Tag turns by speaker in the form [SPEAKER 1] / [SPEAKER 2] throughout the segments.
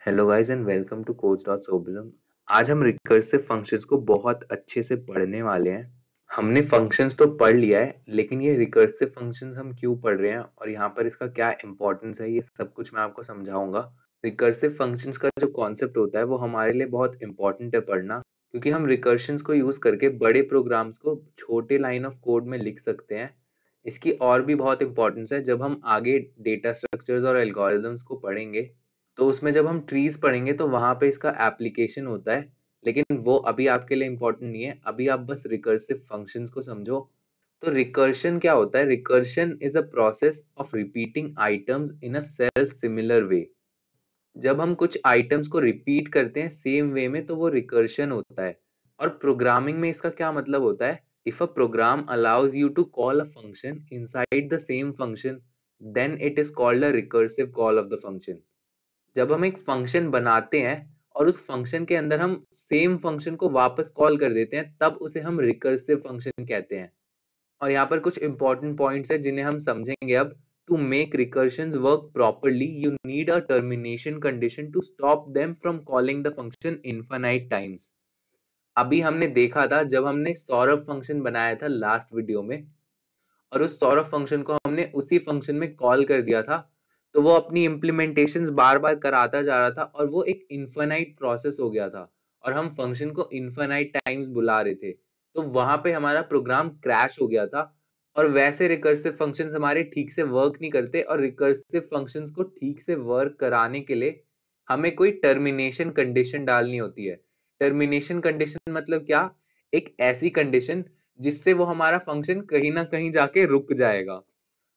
[SPEAKER 1] Hello guys and welcome to coach.sobism। आज हम recursive functions को बहुत अच्छे से पढ़ने वाले हैं। हमने फंक्शंस तो पढ़ लिया है, लेकिन ये रिकर्सिव फंक्शंस हम क्यों पढ़ रहे हैं और यहाँ पर इसका क्या इंपॉर्टेंस है, ये सब कुछ मैं आपको समझाऊंगा। रिकर्सिव फंक्शंस का जो कॉन्सेप्ट होता है वो हमारे लिए बहुत इंपॉर्टेंट है पढ़ना, क्योंकि हम रिकर्शंस को यूज करके बड़े प्रोग्राम्स को छोटे लाइन ऑफ कोड में लिख सकते हैं। इसकी और भी बहुत इंपॉर्टेंस है जब हम आगे डेटा स्ट्रक्चर्स और एल्गोरिदम्स को पढ़ेंगे। तो उसमें जब हम ट्रीज पढ़ेंगे तो वहां पे इसका एप्लीकेशन होता है, लेकिन वो अभी आपके लिए इंपॉर्टेंट नहीं है। अभी आप बस रिकर्सिव फंक्शंस को समझो। तो रिकर्शन क्या होता है? Recursion is a process of repeating items in a self similar way. जब हम कुछ आइटम्स को रिपीट करते हैं सेम वे में तो वो रिकर्शन होता है। और प्रोग्रामिंग में इसका क्या मतलब होता है? If a program allows you to call a function inside the same function, then it is called a recursive call of the function. जब हम एक फंक्शन बनाते हैं और उस फंक्शन के अंदर हम सेम फंक्शन को वापस कॉल कर देते हैं, तब उसे हम रिकर्सिव फंक्शन कहते हैं। और यहाँ पर कुछ इंपॉर्टेंट पॉइंट्स हैं जिन्हें हम समझेंगे अब। To make recursions work properly you need a termination condition to stop them from calling the function infinite times. अभी हमने देखा था जब हमने सौरभ फंक्शन बनाया था लास्ट वीडियो में, और उस सौरभ फंक्शन को हमने उसी फंक्शन में कॉल कर दिया था, तो वो अपनी इम्प्लीमेंटेशंस बार बार कराता जा रहा था और वो एक इनफाइनाइट प्रोसेस हो गया था, और हम फंक्शन को इनफाइनाइट टाइम्स बुला रहे थे। तो वहां पे हमारा प्रोग्राम क्रैश हो गया था। और वैसे रिकर्सिव फंक्शंस हमारे ठीक से वर्क नहीं करते, और रिकर्सिव फंक्शंस को ठीक से वर्क कराने के लिए हमें कोई टर्मिनेशन कंडीशन डालनी होती है। टर्मिनेशन कंडीशन मतलब क्या? एक ऐसी कंडीशन जिससे वो हमारा फंक्शन कहीं ना कहीं जाके रुक जाएगा।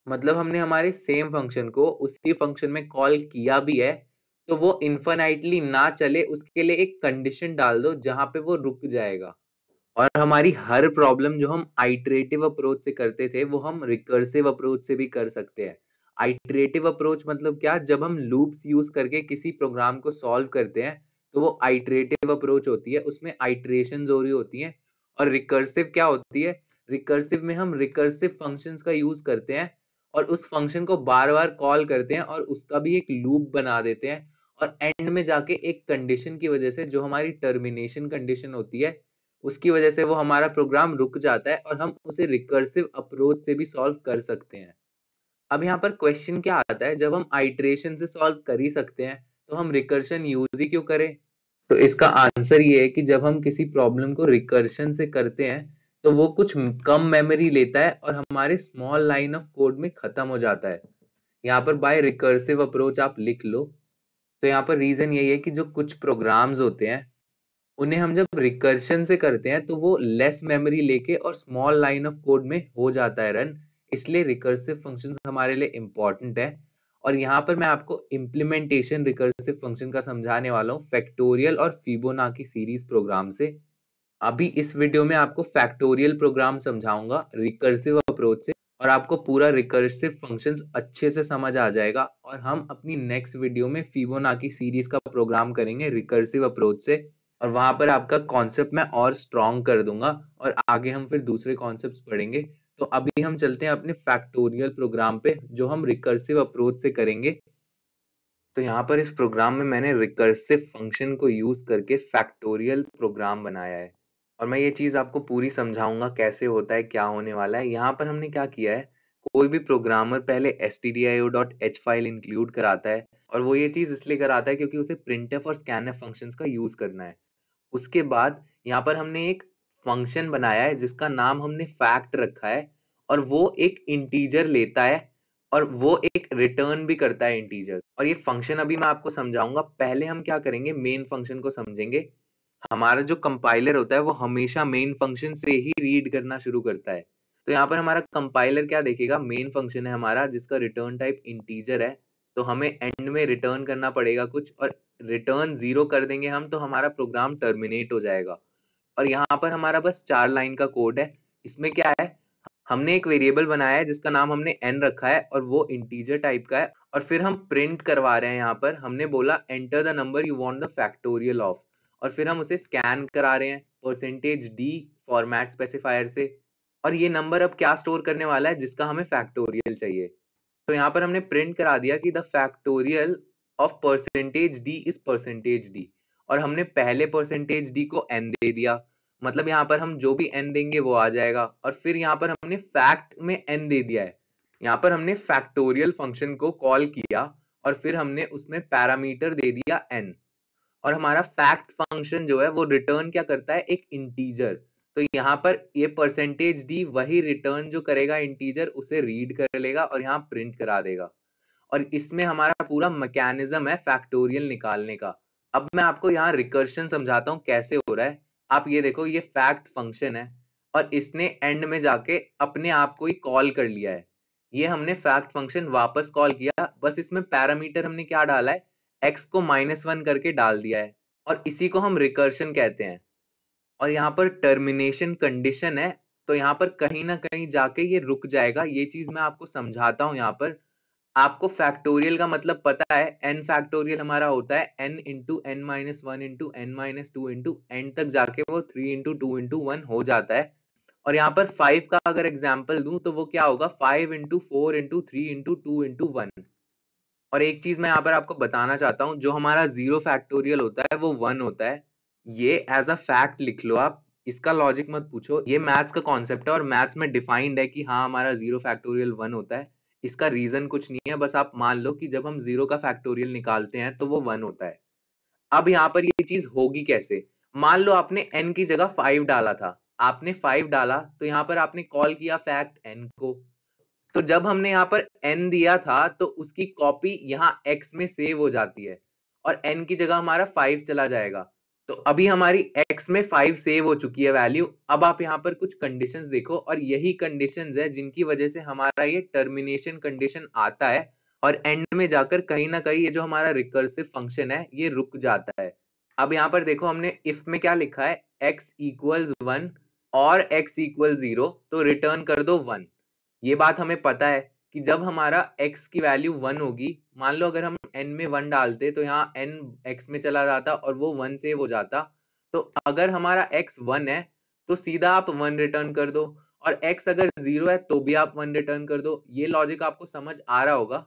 [SPEAKER 1] मतलब हमने हमारे सेम फंक्शन को उसी फंक्शन में कॉल किया भी है, तो वो इनफाइनाइटली ना चले उसके लिए एक कंडीशन डाल दो जहां पे वो रुक जाएगा। और हमारी हर प्रॉब्लम जो हम आइटरेटिव अप्रोच से करते थे वो हम रिकर्सिव अप्रोच से भी कर सकते हैं। आइटरेटिव अप्रोच मतलब क्या? जब हम लूप्स यूज करके किसी प्रोग्राम को सॉल्व करते हैं तो वो आइटरेटिव अप्रोच होती है, उसमें आइटरेशंस हो रही होती हैं। और रिकर्सिव क्या होती है? रिकर्सिव में हम रिकर्सिव फंक्शंस का यूज करते हैं और उस फंक्शन को बार बार कॉल करते हैं और उसका भी एक लूप बना देते हैं। और एंड में जाके एक कंडीशन की वजह से जो हमारी टर्मिनेशन कंडीशन होती है, उसकी वजह से वो हमारा प्रोग्राम रुक जाता है और हम उसे रिकर्सिव अप्रोच से भी सॉल्व कर सकते हैं। अब यहाँ पर क्वेश्चन क्या आता है? जब हम आइटरेशन से सॉल्व कर ही सकते हैं तो हम रिकर्शन यूज ही क्यों करें? तो इसका आंसर ये है कि जब हम किसी प्रॉब्लम को रिकर्शन से करते हैं तो वो कुछ कम मेमोरी लेता है और हमारे स्मॉल लाइन ऑफ कोड में खत्म हो जाता है। यहाँ पर बाय रिकर्सिव अप्रोच आप लिख लो। तो यहाँ पर रीजन यही है कि जो कुछ प्रोग्राम्स होते हैं उन्हें हम जब रिकर्शन से करते हैं तो वो लेस मेमोरी लेके और स्मॉल लाइन ऑफ कोड में हो जाता है रन। इसलिए रिकर्सिव फंक्शंस हमारे लिए इंपॉर्टेंट है। और यहाँ पर मैं आपको इम्प्लीमेंटेशन रिकर्सिव फंक्शन का समझाने वाला हूँ फैक्टोरियल और फिबोनाची सीरीज प्रोग्राम से। अभी इस वीडियो में आपको फैक्टोरियल प्रोग्राम समझाऊंगा रिकर्सिव अप्रोच से, और आपको पूरा रिकर्सिव फंक्शंस अच्छे से समझ आ जाएगा। और हम अपनी नेक्स्ट वीडियो में फिबोनाची सीरीज का प्रोग्राम करेंगे रिकर्सिव अप्रोच से, और वहां पर आपका कॉन्सेप्ट मैं और स्ट्रॉन्ग कर दूंगा, और आगे हम फिर दूसरे कॉन्सेप्ट्स पढ़ेंगे। तो अभी हम चलते हैं अपने फैक्टोरियल प्रोग्राम पे जो हम रिकर्सिव अप्रोच से करेंगे। तो यहाँ पर इस प्रोग्राम में मैंने रिकर्सिव फंक्शन को यूज करके फैक्टोरियल प्रोग्राम बनाया है, और मैं ये चीज आपको पूरी समझाऊंगा कैसे होता है, क्या होने वाला है। यहाँ पर हमने क्या किया है, कोई भी प्रोग्रामर पहले stdio.h फाइल इंक्लूड कराता है, और वो ये चीज इसलिए कराता है क्योंकि उसे printf और scanf फंक्शंस का यूज करना है। उसके बाद यहाँ पर हमने एक फंक्शन बनाया है जिसका नाम हमने फैक्ट रखा है, और वो एक इंटीजर लेता है और वो एक रिटर्न भी करता है इंटीजर। और ये फंक्शन अभी मैं आपको समझाऊंगा। पहले हम क्या करेंगे, मेन फंक्शन को समझेंगे। हमारा जो कंपाइलर होता है वो हमेशा मेन फंक्शन से ही रीड करना शुरू करता है। तो यहाँ पर हमारा कंपाइलर क्या देखेगा, मेन फंक्शन है हमारा जिसका रिटर्न टाइप इंटीजर है, तो हमें एंड में रिटर्न करना पड़ेगा कुछ, और रिटर्न 0 कर देंगे हम तो हमारा प्रोग्राम टर्मिनेट हो जाएगा। और यहाँ पर हमारा बस 4 लाइन का कोड है। इसमें क्या है, हमने एक वेरिएबल बनाया है जिसका नाम हमने n रखा है और वो इंटीजर टाइप का है, और फिर हम प्रिंट करवा रहे हैं। यहाँ पर हमने बोला enter the number you want the factorial of, और फिर हम उसे स्कैन करा रहे हैं %d फॉर्मेट स्पेसिफायर से। और ये नंबर अब क्या स्टोर करने वाला है, जिसका हमें फैक्टोरियल चाहिए। तो यहाँ पर हमने प्रिंट करा दिया कि the factorial of percentage D is percentage D, और हमने पहले परसेंटेज डी को n दे दिया, मतलब यहाँ पर हम जो भी n देंगे वो आ जाएगा। और फिर यहाँ पर हमने फैक्ट में n दे दिया है, यहाँ पर हमने फैक्टोरियल फंक्शन को कॉल किया और फिर हमने उसमें पैरामीटर दे दिया n, और हमारा फैक्ट फंक्शन जो है वो रिटर्न क्या करता है, एक इंटीजर। तो यहाँ पर ये परसेंटेज डी वही रिटर्न जो करेगा इंटीजर, उसे रीड कर लेगा और यहाँ प्रिंट करा देगा। और इसमें हमारा पूरा मैकेनिज्म है फैक्टोरियल निकालने का। अब मैं आपको यहाँ रिकर्शन समझाता हूँ कैसे हो रहा है। आप ये देखो, ये फैक्ट फंक्शन है और इसने एंड में जाके अपने आप को ही कॉल कर लिया है। ये हमने फैक्ट फंक्शन वापस कॉल किया, बस इसमें पैरामीटर हमने क्या डाला है, x को -1 करके डाल दिया है, और इसी को हम रिकर्शन कहते हैं। और यहाँ पर टर्मिनेशन कंडीशन है, तो यहाँ पर कहीं ना कहीं जाके ये रुक जाएगा। ये चीज मैं आपको समझाता हूँ। यहाँ पर आपको फैक्टोरियल का मतलब पता है, n फैक्टोरियल हमारा होता है n into n minus one into n minus two into N तक जाके वो 3 इंटू टू इंटू वन हो जाता है। और यहाँ पर 5 का अगर एग्जाम्पल दूं तो वो क्या होगा, 5 into four into three into two into one. और एक चीज मैं यहाँ पर आपको बताना चाहता हूँ, जो हमारा जीरो फैक्टोरियल होता है वो 1 होता है। ये एज अ फैक्ट लिख लो आप, इसका लॉजिक मत पूछो। ये मैथ्स का कॉन्सेप्ट है और मैथ्स में डिफाइंड है कि हाँ हमारा जीरो फैक्टोरियल 1 होता है। इसका रीजन कुछ नहीं है, बस आप मान लो कि जब हम जीरो का फैक्टोरियल निकालते हैं तो वो 1 होता है। अब यहाँ पर ये चीज होगी कैसे, मान लो आपने n की जगह 5 डाला था, आपने 5 डाला तो यहाँ पर आपने कॉल किया फैक्ट n को। तो जब हमने यहाँ पर n दिया था तो उसकी कॉपी यहाँ x में सेव हो जाती है और n की जगह हमारा 5 चला जाएगा। तो अभी हमारी x में 5 सेव हो चुकी है वैल्यू। अब आप यहाँ पर कुछ कंडीशंस देखो, और यही कंडीशंस है जिनकी वजह से हमारा ये टर्मिनेशन कंडीशन आता है और एंड में जाकर कहीं ना कहीं ये जो हमारा रिकर्सिव फंक्शन है ये रुक जाता है। अब यहाँ पर देखो, हमने इफ में क्या लिखा है, x इक्वल्स 1 और x इक्वल 0, तो रिटर्न कर दो 1। ये बात हमें पता है कि जब हमारा x की वैल्यू 1 होगी, मान लो अगर हम n में 1 डालते तो यहाँ n x में चला जाता और वो 1 सेव हो जाता। तो अगर हमारा x 1 है तो सीधा आप 1 रिटर्न कर दो, और x अगर 0 है तो भी आप 1 रिटर्न कर दो। ये लॉजिक आपको समझ आ रहा होगा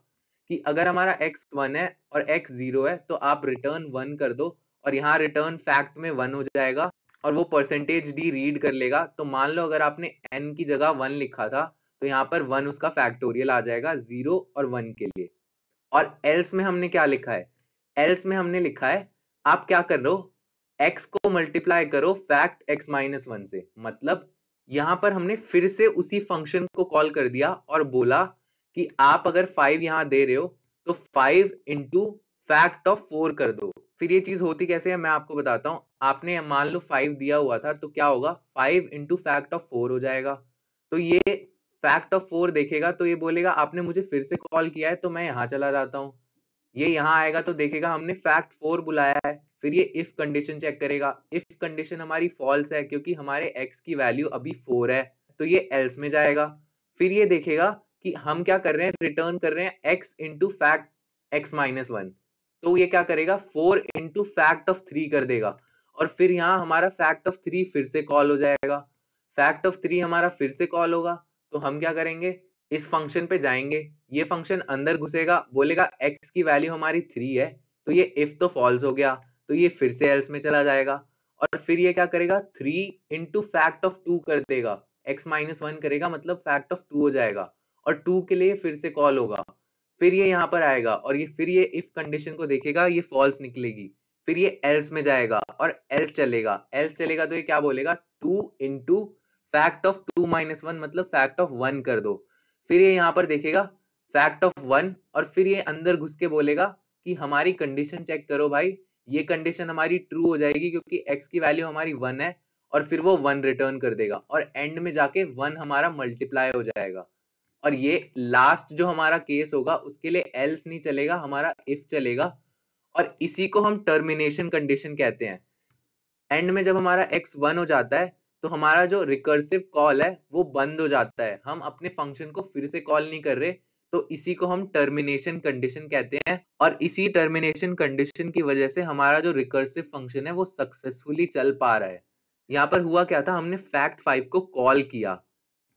[SPEAKER 1] कि अगर हमारा x 1 है और x 0 है तो आप रिटर्न 1 कर दो, और यहाँ रिटर्न फैक्ट में 1 हो जाएगा और वो परसेंटेज डी रीड कर लेगा। तो मान लो अगर आपने n की जगह 1 लिखा था तो यहाँ पर 1 उसका फैक्टोरियल आ जाएगा 0 और 1 के लिए। और एल्स में हमने क्या लिखा है, एल्स में हमने लिखा है, आप क्या कर रहे हो, x को मल्टीप्लाई करो फैक्ट x माइनस वन से। मतलब यहाँ पर हमने फिर से उसी फंक्शन को कॉल कर दिया और बोला कि आप अगर 5 यहाँ दे रहे हो तो 5 इंटू फैक्ट ऑफ 4 कर दो। फिर ये चीज होती कैसे है मैं आपको बताता हूँ। आपने मान लो 5 दिया हुआ था तो क्या होगा, 5 इंटू फैक्ट ऑफ 4 हो जाएगा। तो ये फैक्ट ऑफ 4 देखेगा तो ये बोलेगा आपने मुझे फिर से कॉल किया है तो मैं यहाँ चला जाता हूँ। ये यहाँ आएगा तो देखेगा हमने फैक्ट 4 बुलाया है। फिर ये इफ कंडीशन चेक करेगा, इफ कंडीशन हमारी फॉल्स है क्योंकि हमारे x की वैल्यू अभी 4 है, तो ये एल्स में जाएगा। फिर ये देखेगा कि हम क्या कर रहे हैं, रिटर्न कर रहे हैं x into fact x minus one. तो ये क्या करेगा, 4 इंटू फैक्ट ऑफ 3 कर देगा, और फिर यहाँ हमारा फैक्ट ऑफ 3 फिर से कॉल हो जाएगा। फैक्ट ऑफ 3 हमारा फिर से कॉल होगा, तो हम क्या करेंगे, इस फंक्शन पे जाएंगे, ये फंक्शन अंदर घुसेगा, बोलेगा x की वैल्यू हमारी 3 है, तो ये इफ तो फॉल्स हो गया, तो ये फिर से एल्स में चला जाएगा। और फिर ये क्या करेगा, 3 इंटू फैक्ट ऑफ 2 कर देगा, x माइनस वन करेगा मतलब फैक्ट ऑफ 2 हो जाएगा, और 2 के लिए फिर से कॉल होगा। फिर ये यहाँ पर आएगा और ये फिर ये इफ कंडीशन को देखेगा, ये फॉल्स निकलेगी। फिर ये एल्स में जाएगा और एल्स चलेगा, एल्स चलेगा तो ये क्या बोलेगा, 2 into fact of 2 minus one मतलब फैक्ट ऑफ 1 कर दो। फिर ये यहाँ पर देखेगा फैक्ट ऑफ 1, और फिर ये अंदर घुस के बोलेगा कि हमारी कंडीशन चेक करो भाई, ये कंडीशन हमारी ट्रू हो जाएगी क्योंकि x की वैल्यू हमारी 1 है, और फिर वो 1 रिटर्न कर देगा और एंड में जाके 1 हमारा मल्टीप्लाई हो जाएगा। और ये लास्ट जो हमारा केस होगा उसके लिए एल्स नहीं चलेगा, हमारा इफ चलेगा, और इसी को हम टर्मिनेशन कंडीशन कहते हैं। एंड में जब हमारा x 1 हो जाता है तो हमारा जो रिकर्सिव कॉल है वो बंद हो जाता है, हम अपने फंक्शन को फिर से कॉल नहीं कर रहे। तो इसी को हम टर्मिनेशन कंडीशन कहते हैं, और इसी टर्मिनेशन कंडीशन की वजह से हमारा जो रिकर्सिव फंक्शन है वो सक्सेसफुली चल पा रहा है। यहाँ पर हुआ क्या था, हमने फैक्ट 5 को कॉल किया,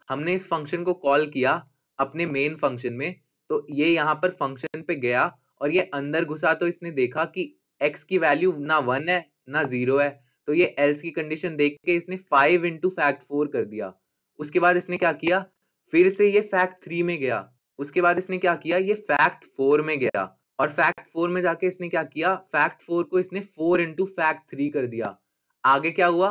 [SPEAKER 1] हमने इस फंक्शन को कॉल किया अपने मेन फंक्शन में, तो ये यहाँ पर फंक्शन पे गया और ये अंदर घुसा तो इसने देखा कि x की वैल्यू ना 1 है ना 0 है, तो ये एल्स की कंडीशन देख के इसने 5 इंटू फैक्ट 4 कर दिया। उसके बाद इसने क्या किया, फिर से ये फैक्ट 3 में गया, उसके बाद इसने क्या किया, ये फैक्ट 4 में गया, और फैक्ट 4 में जाके इसने क्या किया, फैक्ट 4 को इसने 4 इंटू फैक्ट 3 कर दिया। आगे क्या हुआ,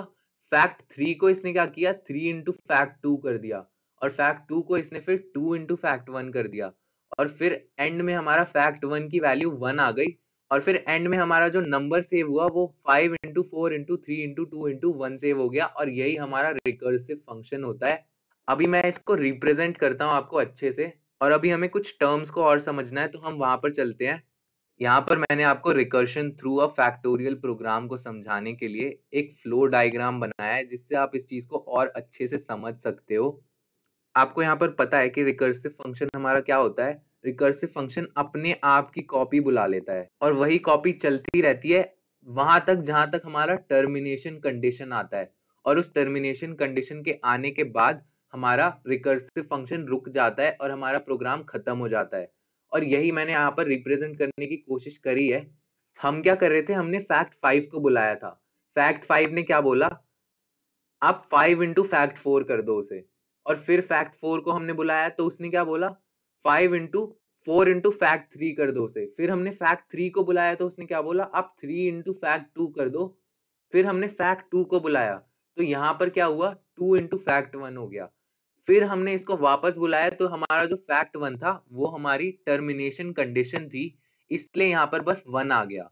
[SPEAKER 1] फैक्ट 3 को इसने क्या किया, 3 इंटू फैक्ट 2 कर दिया, और फैक्ट 2 को इसने फिर 2 इंटू फैक्ट 1 कर दिया, और फिर एंड में हमारा फैक्ट 1 की वैल्यू 1 आ गई, और फिर एंड में हमारा जो नंबर सेव हुआ वो 5 into 4 into 3 into 2 into 1 save हो गया, और यही हमारा रिकर्सिव फंक्शन होता है। अभी मैं इसको रिप्रेजेंट करता हूँ आपको अच्छे से, और अभी हमें कुछ टर्म्स को और समझना है, तो हम वहां पर चलते हैं। यहाँ पर मैंने आपको recursion through a factorial program को समझाने के लिए एक फ्लो डायग्राम बनाया है, जिससे आप इस चीज को और अच्छे से समझ सकते हो। आपको यहाँ पर पता है कि रिकर्सिव फंक्शन हमारा क्या होता है, रिकर्सिव फंक्शन अपने आप की कॉपी बुला लेता है, और वही कॉपी चलती रहती है वहां तक जहां तक हमारा टर्मिनेशन कंडीशन आता है, और उस टर्मिनेशन कंडीशन के आने के बाद हमारा रिकर्सिव फंक्शन रुक जाता है और हमारा प्रोग्राम खत्म हो जाता है। और यही मैंने यहाँ पर रिप्रेजेंट करने की कोशिश करी है। हम क्या कर रहे थे, हमने फैक्ट 5 को बुलाया था, फैक्ट 5 ने क्या बोला, आप 5 इंटू फैक्ट 4 कर दो उसे, और फिर फैक्ट 4 को हमने बुलाया तो उसने क्या बोला, 5 इंटू 4 इंटू फैक्ट 3 कर दो उसे, फिर हमने फैक्ट 3 को बुलाया तो उसने क्या बोला, आप 3 इंटू फैक्ट 2 कर दो, फिर हमने फैक्ट 2 को बुलाया तो यहां पर क्या हुआ, 2 इंटू फैक्ट 1 हो गया, फिर हमने इसको वापस बुलाया तो हमारा जो फैक्ट 1 था वो हमारी टर्मिनेशन कंडीशन थी, इसलिए यहाँ पर बस 1 आ गया,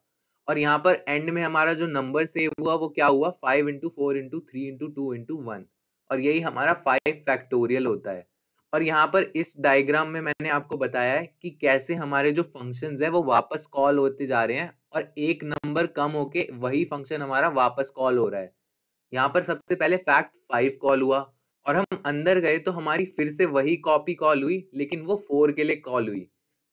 [SPEAKER 1] और यहाँ पर एंड में हमारा जो नंबर सेव हुआ वो क्या हुआ, 5 इंटू 4 इंटू 3 इंटू 2 इंटू 1, और यही हमारा 5 फैक्टोरियल होता है। और यहाँ पर इस डायग्राम में मैंने आपको बताया है कि कैसे हमारे जो फंक्शंस है वो वापस कॉल होते जा रहे हैं, और एक नंबर कम होके वही फंक्शन हमारा वापस कॉल हो रहा है। यहाँ पर सबसे पहले फैक्ट 5 कॉल हुआ, और हम अंदर गए तो हमारी फिर से वही कॉपी कॉल हुई, लेकिन वो 4 के लिए कॉल हुई,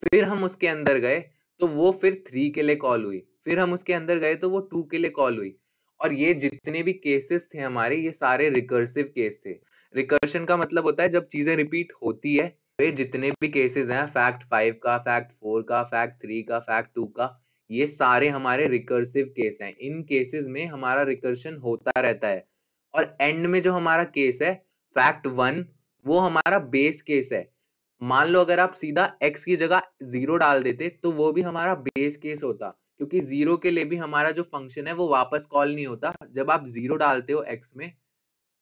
[SPEAKER 1] फिर हम उसके अंदर गए तो वो फिर 3 के लिए कॉल हुई, फिर हम उसके अंदर गए तो वो 2 के लिए कॉल हुई, और ये जितने भी केसेस थे हमारे, ये सारे रिकर्सिव केस थे। रिकर्शन का मतलब होता है जब चीजें रिपीट होती है, तो ये जितने भी केसेस हैं, फैक्ट 5 का, फैक्ट 4 का, फैक्ट 3 का, फैक्ट 2 का, ये सारे हमारे रिकर्सिव केस हैं। इन केसेस में हमारा रिकर्शन होता रहता है, और एंड में जो हमारा केस है फैक्ट 1, वो हमारा बेस केस है। मान लो अगर आप सीधा x की जगह 0 डाल देते तो वो भी हमारा बेस केस होता, क्योंकि 0 के लिए भी हमारा जो फंक्शन है वो वापस कॉल नहीं होता, जब आप 0 डालते हो x में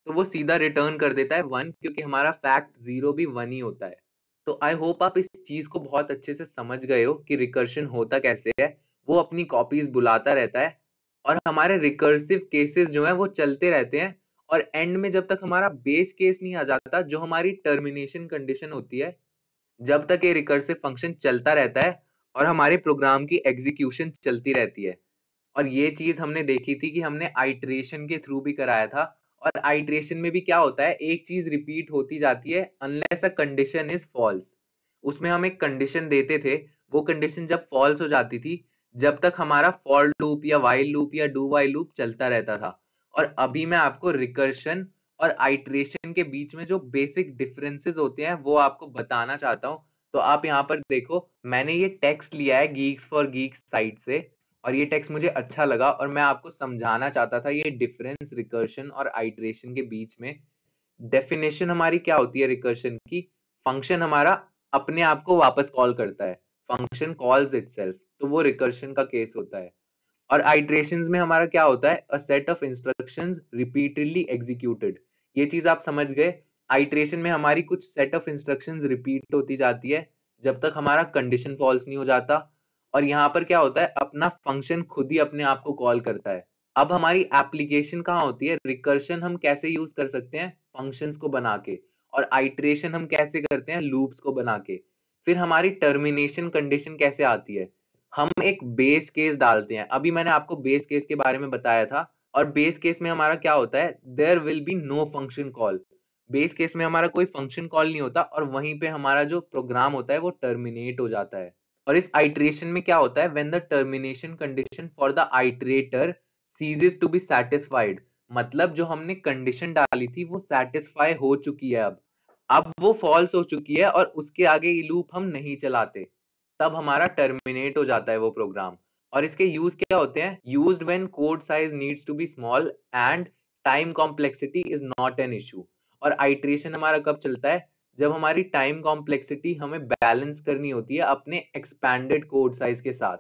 [SPEAKER 1] तो वो सीधा रिटर्न कर देता है 1, क्योंकि हमारा फैक्ट 0 भी 1 ही होता है। तो आई होप आप इस चीज को बहुत अच्छे से समझ गए हो कि रिकर्शन होता कैसे है, वो अपनी कॉपीज बुलाता रहता है, और हमारे रिकर्सिव केसेस जो है वो चलते रहते हैं, और एंड में जब तक हमारा बेस केस नहीं आ जाता, जो हमारी टर्मिनेशन कंडीशन होती है, जब तक ये रिकर्सिव फंक्शन चलता रहता है और हमारे प्रोग्राम की एग्जीक्यूशन चलती रहती है। और ये चीज हमने देखी थी कि हमने आइट्रेशन के थ्रू भी कराया था, और आइट्रेशन में भी क्या होता है, एक चीज रिपीट होती जाती है unless a condition is false. उसमें हम एक कंडीशन देते थे, वो कंडीशन जब फॉल्स हो जाती थी, जब तक हमारा फॉर लूप या वाइल लूप या डू वाइल लूप चलता रहता था। और अभी मैं आपको रिकर्शन और आइट्रेशन के बीच में जो बेसिक डिफरेंसेस होते हैं वो आपको बताना चाहता हूँ। तो आप यहाँ पर देखो, मैंने ये टेक्स्ट लिया है गीक्स फॉर गीक्स साइट से, और ये टेक्स्ट मुझे अच्छा लगा और मैं आपको समझाना चाहता था ये डिफरेंस रिकर्शन और आइट्रेशन के बीच में। डेफिनेशन हमारी क्या होती है रिकर्शन की, फंक्शन हमारा अपने आप को वापस कॉल करता है, फंक्शन कॉल्स इटसेल्फ, तो वो रिकर्शन का केस होता है। और आइट्रेशंस में हमारा क्या होता है, a set of instructions repeatedly executed. ये चीज आप समझ गए, आइट्रेशन में हमारी कुछ सेट ऑफ इंस्ट्रक्शंस रिपीट होती जाती है जब तक हमारा कंडीशन फॉल्स नहीं हो जाता, और यहाँ पर क्या होता है, अपना फंक्शन खुद ही अपने आप को कॉल करता है। अब हमारी एप्लीकेशन कहाँ होती है, रिकर्शन हम कैसे यूज कर सकते हैं, फंक्शंस को बना के, और आइट्रेशन हम कैसे करते हैं, लूप्स को बना के। फिर हमारी टर्मिनेशन कंडीशन कैसे आती है, हम एक बेस केस डालते हैं, अभी मैंने आपको बेस केस के बारे में बताया था। और बेस केस में हमारा क्या होता है, there will be no function call. Base case में हमारा कोई फंक्शन कॉल नहीं होता, और वहीं पे हमारा जो प्रोग्राम होता है वो टर्मिनेट हो जाता है। और इस आइट्रेशन में क्या होता है, when the termination condition for the iterator ceases to be satisfied, मतलब जो हमने कंडीशन डाली थी वो सेटिस्फाई हो चुकी है, अब वो फॉल्स हो चुकी है और उसके आगे ये लूप हम नहीं चलाते। तब हमारा टर्मिनेट हो जाता है वो प्रोग्राम। और इसके यूज क्या होते हैं? Used when code size needs to be small and time complexity is not an issue. और आइट्रेशन हमारा कब चलता है? जब हमारी टाइम कॉम्प्लेक्सिटी हमें बैलेंस करनी होती है अपने एक्सपैंडेड कोड साइज के साथ।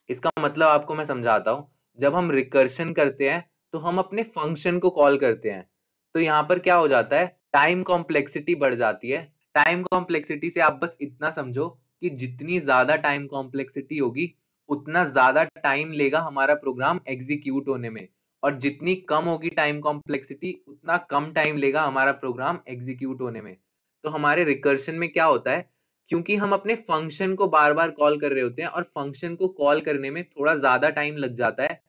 [SPEAKER 1] इसका मतलब आपको मैं समझाता हूं। जब हम रिकर्शन करते हैं तो हम अपने फंक्शन को कॉल करते हैं, तो यहां पर क्या हो जाता है? टाइम कॉम्प्लेक्सिटी बढ़ जाती है। टाइम कॉम्प्लेक्सिटी से आप बस इतना समझो कि जितनी ज्यादा टाइम कॉम्प्लेक्सिटी होगी उतना ज्यादा टाइम लेगा हमारा प्रोग्राम एग्जीक्यूट होने में, और जितनी कम होगी टाइम कॉम्प्लेक्सिटी उतना कम टाइम लेगा हमारा प्रोग्राम एग्जीक्यूट होने में। तो हमारे रिकर्शन में क्या होता है? क्योंकि हम अपने फंक्शन को बार बार कॉल कर रहे होते हैं और फंक्शन को कॉल करने में थोड़ा ज्यादा टाइम लग जाता है,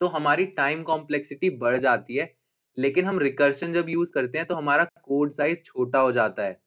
[SPEAKER 1] तो हमारी टाइम कॉम्प्लेक्सिटी बढ़ जाती है। लेकिन हम रिकर्शन जब यूज करते हैं तो हमारा कोड साइज छोटा हो जाता है।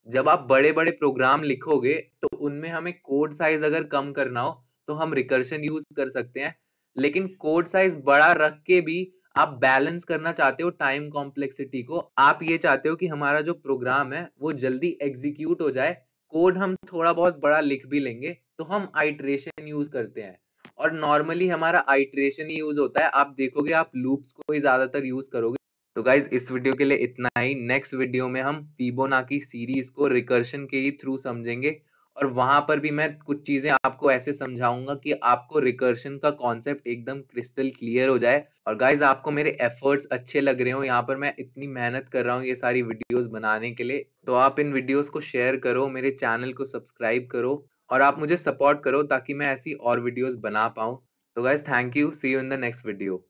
[SPEAKER 1] जब आप बड़े बड़े प्रोग्राम लिखोगे तो उनमें हमें कोड साइज अगर कम करना हो तो हम रिकर्शन यूज कर सकते हैं। लेकिन कोड साइज बड़ा रख के भी आप बैलेंस करना चाहते हो टाइम कॉम्प्लेक्सिटी को, आप ये चाहते हो कि हमारा जो प्रोग्राम है वो जल्दी एग्जीक्यूट हो जाए, कोड हम थोड़ा बहुत बड़ा लिख भी लेंगे, तो हम आइट्रेशन यूज करते हैं। और नॉर्मली हमारा आइट्रेशन ही यूज होता है। आप देखोगे आप लूप्स को ही ज्यादातर यूज करोगे। तो गाइज इस वीडियो के लिए इतना ही। नेक्स्ट वीडियो में हम फिबोनाची सीरीज को रिकर्शन के ही थ्रू समझेंगे, और वहां पर भी मैं कुछ चीजें आपको ऐसे समझाऊंगा कि आपको रिकर्शन का कॉन्सेप्ट एकदम क्रिस्टल क्लियर हो जाए। और गाइज आपको मेरे एफर्ट्स अच्छे लग रहे हो, यहाँ पर मैं इतनी मेहनत कर रहा हूँ ये सारी वीडियोस बनाने के लिए, तो आप इन वीडियोस को शेयर करो, मेरे चैनल को सब्सक्राइब करो, और आप मुझे सपोर्ट करो ताकि मैं ऐसी और वीडियोस बना पाऊँ। तो guys thank you, see you in the next video.